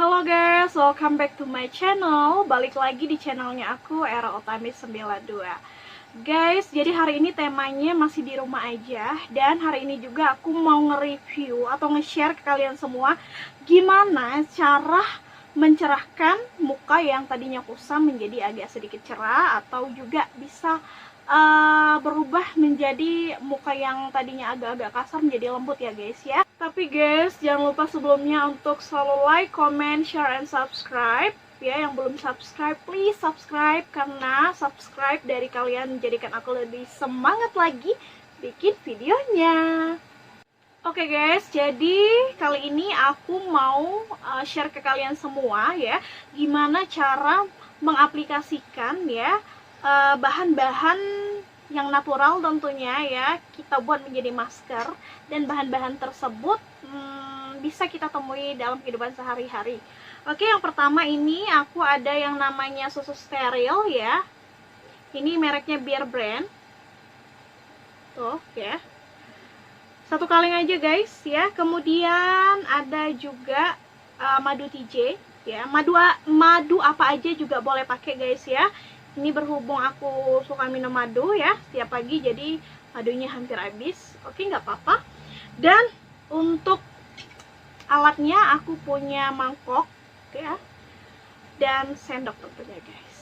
Halo guys, welcome back to my channel. Balik lagi di channelnya aku, Era Otami 92. Guys, jadi hari ini temanya masih di rumah aja. Dan hari ini juga aku mau nge-review atau nge-share ke kalian semua gimana cara mencerahkan muka yang tadinya kusam menjadi agak sedikit cerah, atau juga bisa berubah menjadi muka yang tadinya agak-agak kasar menjadi lembut ya guys ya. Tapi guys, jangan lupa sebelumnya untuk selalu like, comment, share, and subscribe ya. Yang belum subscribe, please subscribe, karena subscribe dari kalian menjadikan aku lebih semangat lagi bikin videonya. Oke guys, jadi kali ini aku mau share ke kalian semua ya, gimana cara mengaplikasikan ya bahan-bahan yang natural tentunya ya, kita buat menjadi masker. Dan bahan-bahan tersebut bisa kita temui dalam kehidupan sehari-hari. Oke, yang pertama ini aku ada yang namanya susu steril ya. Ini mereknya Bear Brand. Tuh ya. Satu kaleng aja guys ya. Kemudian ada juga madu TJ ya. Madu apa aja juga boleh pakai guys ya. Ini berhubung aku suka minum madu ya setiap pagi, jadi madunya hampir habis. Oke, nggak apa-apa. Dan untuk alatnya aku punya mangkok ya, dan sendok tentunya guys.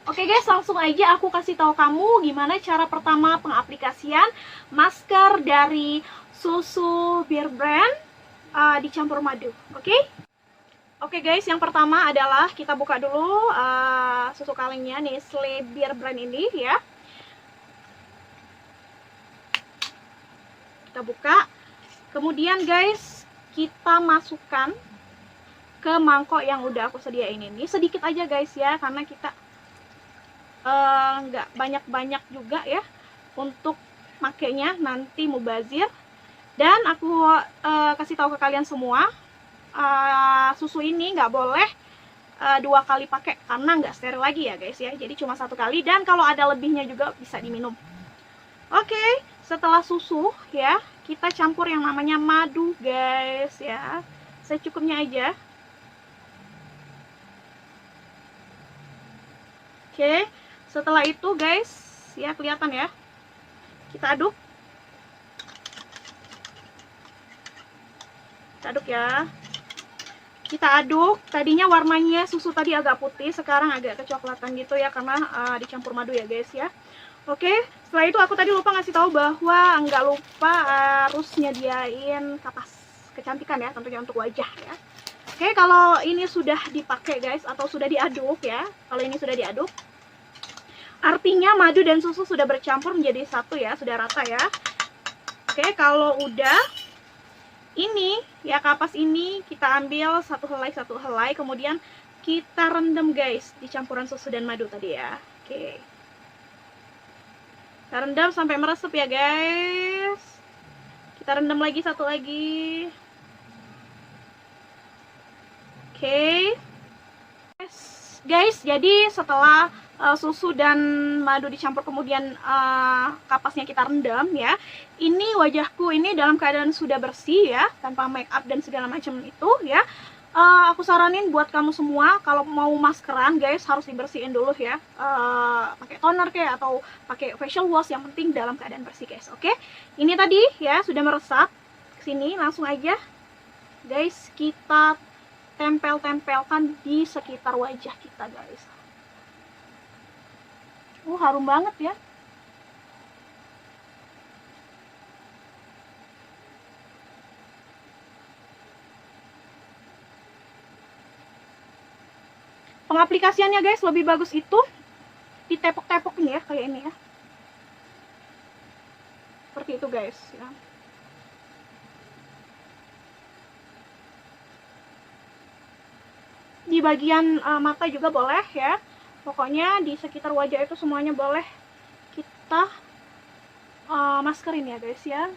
Oke guys, langsung aja aku kasih tahu kamu gimana cara pertama pengaplikasian masker dari susu Bear Brand dicampur madu. Oke guys, yang pertama adalah kita buka dulu susu kalengnya Nestle Bear Brand ini ya. Kita buka. Kemudian guys, kita masukkan ke mangkok yang udah aku sediain ini. Sedikit aja guys ya, karena kita nggak banyak-banyak juga ya untuk makainya, nanti mubazir. Dan aku kasih tahu ke kalian semua, susu ini nggak boleh 2 kali pakai karena nggak steril lagi ya guys ya. Jadi cuma 1 kali, dan kalau ada lebihnya juga bisa diminum. Oke, setelah susu ya, kita campur yang namanya madu guys ya, secukupnya aja. Oke, setelah itu guys ya, kelihatan ya, kita aduk. Ya, kita aduk. Tadinya warnanya susu tadi agak putih, sekarang agak kecoklatan gitu ya, karena dicampur madu ya guys ya. Oke, setelah itu aku tadi lupa ngasih tahu bahwa nggak lupa harus nyediain kapas kecantikan ya, tentunya untuk wajah ya. Oke, kalau ini sudah dipakai guys, atau sudah diaduk ya, kalau ini sudah diaduk, artinya madu dan susu sudah bercampur menjadi satu ya, sudah rata ya. Oke, kalau udah, ini ya, kapas ini kita ambil satu helai, kemudian kita rendam guys di campuran susu dan madu tadi ya. Oke, kita rendam sampai meresap ya guys. Kita rendam lagi, satu lagi. Oke guys, jadi setelah susu dan madu dicampur, kemudian kapasnya kita rendam ya, ini wajahku ini dalam keadaan sudah bersih ya, tanpa make up dan segala macam itu ya. Aku saranin buat kamu semua, kalau mau maskeran guys, harus dibersihin dulu ya, pakai toner kayak atau pakai facial wash, yang penting dalam keadaan bersih guys. Oke, ini tadi ya sudah meresap ke sini, langsung aja guys kita tempelkan di sekitar wajah kita guys. Harum banget ya. Pengaplikasiannya guys, lebih bagus itu ditepok-tepok nih ya, kayak ini ya. Seperti itu guys ya. Di bagian mata juga boleh ya. Pokoknya di sekitar wajah itu semuanya boleh kita maskerin ya guys ya.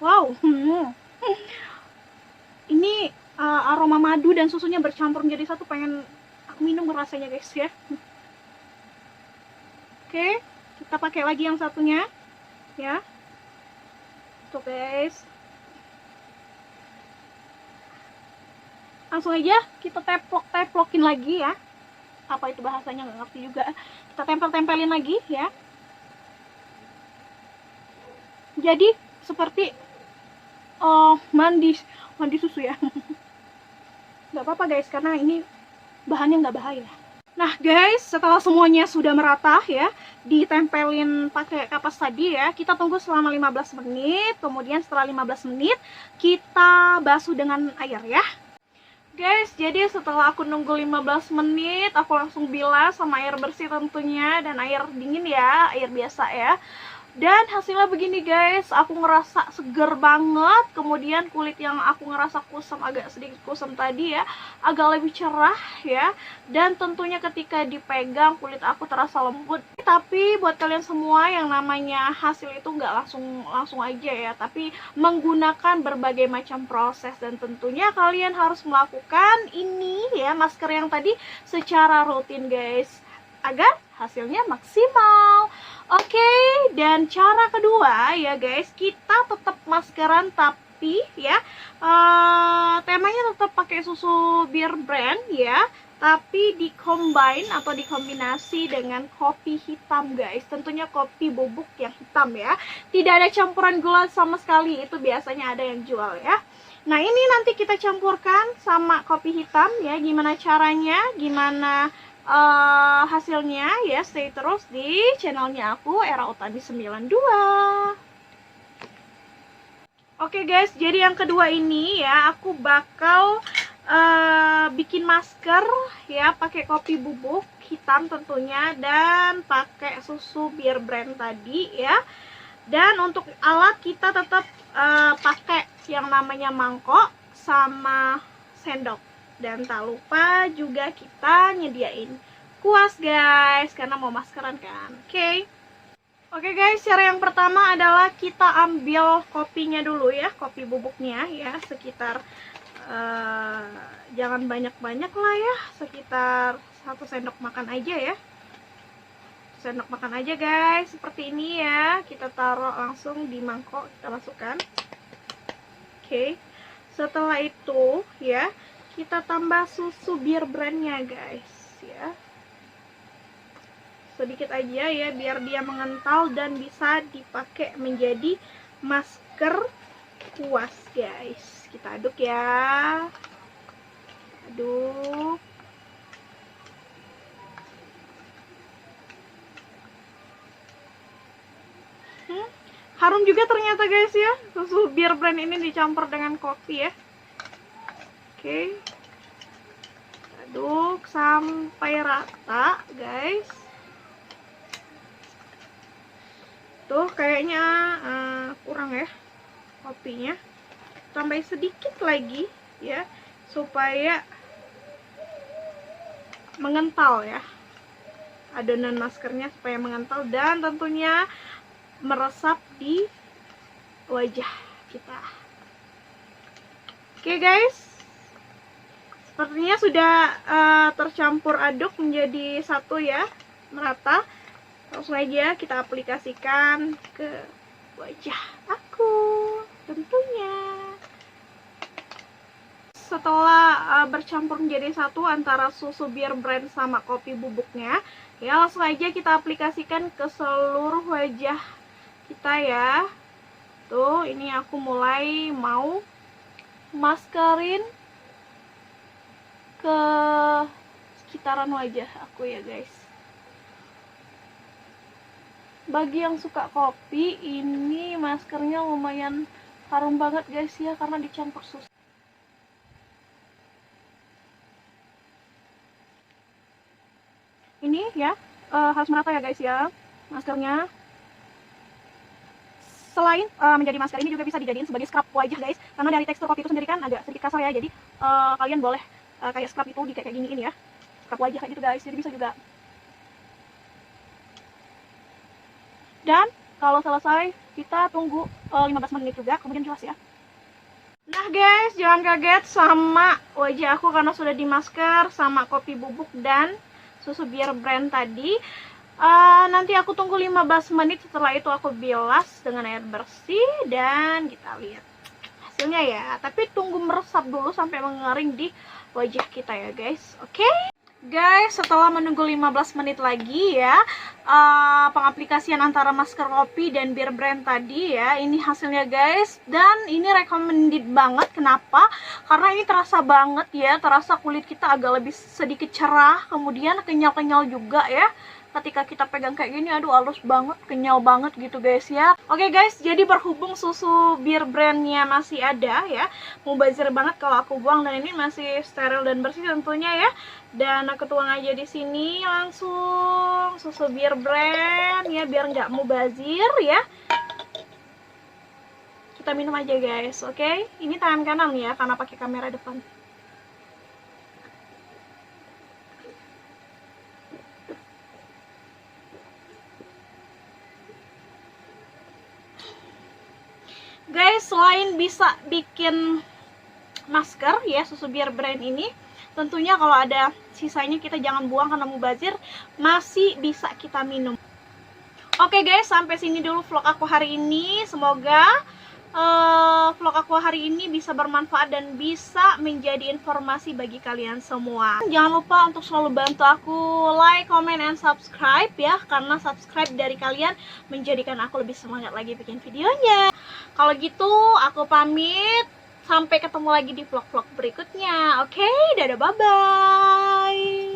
Wow, ini aroma madu dan susunya bercampur menjadi satu, pengen aku minum rasanya guys ya. Oke, kita pakai lagi yang satunya ya. Tuh guys. Langsung aja kita teplokin lagi ya. Apa itu bahasanya nggak ngerti juga. Kita tempelin lagi ya. Jadi seperti mandi susu ya. Nggak apa-apa guys, karena ini bahannya nggak bahaya. Nah guys, setelah semuanya sudah merata ya, ditempelin pakai kapas tadi ya, kita tunggu selama 15 menit. Kemudian setelah 15 menit kita basuh dengan air ya. Guys, jadi setelah aku nunggu 15 menit, aku langsung bilas sama air bersih tentunya, dan air dingin ya, air biasa ya. Dan hasilnya begini guys, aku ngerasa seger banget. Kemudian kulit yang aku ngerasa kusam, agak sedikit kusam tadi ya, agak lebih cerah ya. Dan tentunya ketika dipegang kulit aku terasa lembut. Tapi buat kalian semua yang namanya hasil itu nggak langsung aja ya, tapi menggunakan berbagai macam proses. Dan tentunya kalian harus melakukan ini ya, masker yang tadi secara rutin guys, agar hasilnya maksimal. Oke, dan cara kedua ya guys, kita tetap maskeran tapi ya temanya tetap pakai susu Bear Brand ya, tapi dikombin atau dikombinasi dengan kopi hitam guys. Tentunya kopi bubuk yang hitam ya, tidak ada campuran gula sama sekali, itu biasanya ada yang jual ya. Nah ini nanti kita campurkan sama kopi hitam ya. Gimana caranya, gimana hasilnya ya, stay terus di channelnya aku, Era Utami 92. Oke guys, jadi yang kedua ini ya, aku bakal bikin masker ya, pakai kopi bubuk hitam tentunya, dan pakai susu Bear Brand tadi ya. Dan untuk alat kita tetap pakai yang namanya mangkok sama sendok. Dan tak lupa juga kita nyediain kuas guys, karena mau maskeran kan. Oke guys, cara yang pertama adalah kita ambil kopinya dulu ya, kopi bubuknya ya, sekitar jangan banyak-banyak lah ya, sekitar 1 sendok makan aja ya. Sendok makan aja guys, seperti ini ya. Kita taruh langsung di mangkok, kita masukkan. Setelah itu ya, kita tambah susu Bear Brandnya guys ya, sedikit aja ya, biar dia mengental dan bisa dipakai menjadi masker kuas guys. Kita aduk ya, aduk. Harum juga ternyata guys ya, susu Bear Brand ini dicampur dengan kopi ya. Aduk sampai rata guys. Tuh kayaknya kurang ya kopinya, tambah sedikit lagi ya, supaya mengental ya, adonan maskernya supaya mengental dan tentunya meresap di wajah kita. Oke guys, sepertinya sudah tercampur aduk menjadi satu ya, merata. Langsung aja kita aplikasikan ke wajah aku tentunya. Setelah bercampur menjadi satu antara susu Bear Brand sama kopi bubuknya ya, langsung aja kita aplikasikan ke seluruh wajah kita ya. Tuh, ini aku mulai mau maskerin ke sekitaran wajah aku ya guys. Bagi yang suka kopi, ini maskernya lumayan harum banget guys ya, karena dicampur susu. Ini ya harus merata ya guys ya maskernya. Selain menjadi masker, ini juga bisa dijadiin sebagai scrub wajah guys, karena dari tekstur kopi itu sendiri kan agak sedikit kasar ya. Jadi kalian boleh kayak scrub itu kayak giniin ya, scrub wajah kayak gitu guys, jadi bisa juga. Dan kalau selesai kita tunggu 15 menit juga, kemudian kilas ya. Nah guys, jangan kaget sama wajah aku karena sudah dimasker sama kopi bubuk dan susu Bear Brand tadi. Nanti aku tunggu 15 menit, setelah itu aku bilas dengan air bersih dan kita lihat hasilnya ya. Tapi tunggu meresap dulu sampai mengering di wajah kita ya guys. Oke? Guys, setelah menunggu 15 menit lagi ya, pengaplikasian antara masker kopi dan Beer Brand tadi ya, ini hasilnya guys. Dan ini recommended banget. Kenapa? Karena ini terasa banget ya, terasa kulit kita agak lebih sedikit cerah, kemudian kenyal-kenyal juga ya. Ketika kita pegang kayak gini, aduh halus banget, kenyal banget gitu guys ya. Oke guys, jadi berhubung susu Beer Brandnya masih ada ya, mubazir banget kalau aku buang, dan ini masih steril dan bersih tentunya ya. Dan aku tuang aja di sini langsung susu Beer Brand ya, biar nggak mubazir ya. Kita minum aja guys, oke? Ini tangan kanan ya, karena pakai kamera depan. Guys, selain bisa bikin masker ya, susu Beer Brand ini, tentunya kalau ada sisanya kita jangan buang karena mubazir, masih bisa kita minum. Oke guys, sampai sini dulu vlog aku hari ini. Semoga vlog aku hari ini bisa bermanfaat dan bisa menjadi informasi bagi kalian semua. Jangan lupa untuk selalu bantu aku like, comment, and subscribe ya, karena subscribe dari kalian menjadikan aku lebih semangat lagi bikin videonya. Kalau gitu aku pamit, sampai ketemu lagi di vlog-vlog berikutnya. Oke, dadah, bye-bye.